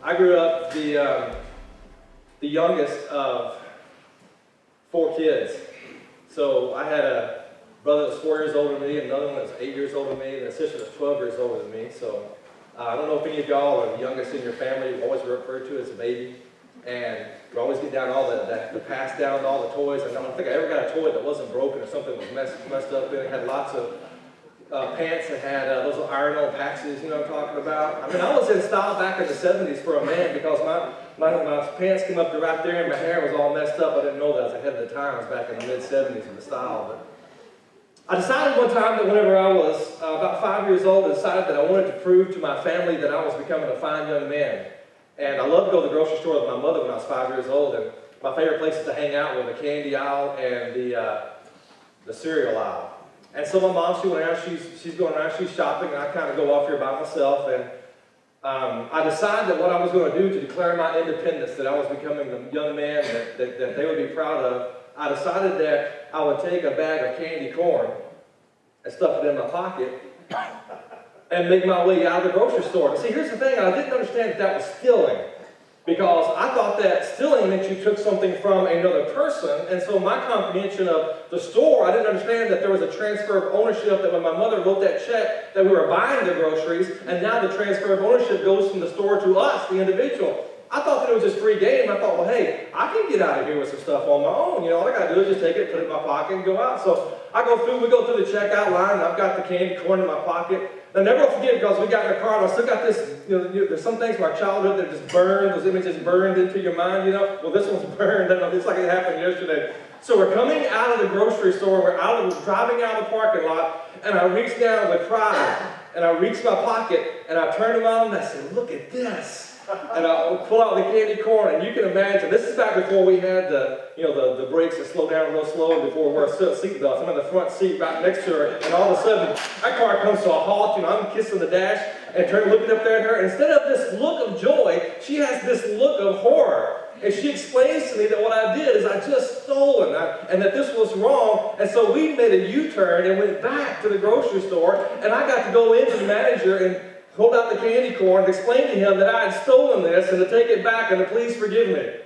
I grew up the youngest of 4 kids. So I had a brother that was 4 years older than me, another one that was 8 years older than me, and a sister that's 12 years older than me. So I don't know if any of y'all are the youngest in your family. You always referred to as a baby. And you always get down all the pass down all the toys. And I don't think I ever got a toy that wasn't broken or something that was messed up in it. It had lots of pants that had those little iron-on patches, you know what I'm talking about? I mean, I was in style back in the 70s for a man because my pants came up to right there and my hair was all messed up. I didn't know that I was ahead of the times back in the mid-70s in the style. But I decided one time that whenever I was about 5 years old, I decided that I wanted to prove to my family that I was becoming a fine young man. And I loved to go to the grocery store with my mother when I was 5 years old. And my favorite places to hang out were the candy aisle and the cereal aisle. And so my mom, she went around, she's going around, she's shopping, and I kind of go off here by myself. And I decided that what I was going to do to declare my independence, that I was becoming the young man that they would be proud of, I decided that I would take a bag of candy corn and stuff it in my pocket and make my way out of the grocery store. And see, here's the thing, I didn't understand that was stealing, because I thought that stealing meant you took something from another person, and so my comprehension of the store, I didn't understand that there was a transfer of ownership, that when my mother wrote that check, that we were buying the groceries, and now the transfer of ownership goes from the store to us, the individual. I thought that it was just free game. I thought, well, hey, I can get out of here with some stuff on my own. You know, all I got to do is just take it, put it in my pocket, and go out. So we go through the checkout line, and I've got the candy corn in my pocket. And I'll never forget, because we got in the car, and I still got this, there's some things from our childhood that just burned, those images burned into your mind, you know. Well, this one's burned, and it's like it happened yesterday. So we're coming out of the grocery store, we're driving out of the parking lot, and I reach down with pride, and I reach my pocket, and I turn around, and I said, look at this. And I pull out the candy corn, and you can imagine, this is back before we had the brakes that slow down real slow, and before we wear seat belts. I'm in the front seat right next to her, and all of a sudden, that car comes to a halt, I'm kissing the dash, and looking up there at her, and instead of this look of joy, she has this look of horror. And she explains to me that what I did is I just stolen, and that this was wrong, and so we made a U-turn and went back to the grocery store, and I got to go into the manager and hold out the candy corn and explain to him that I had stolen this and to take it back and to please forgive me.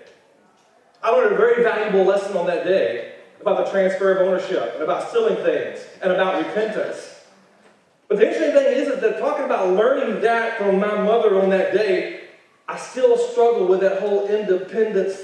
I learned a very valuable lesson on that day about the transfer of ownership and about stealing things and about repentance. But the interesting thing is that talking about learning that from my mother on that day, I still struggle with that whole independence thing.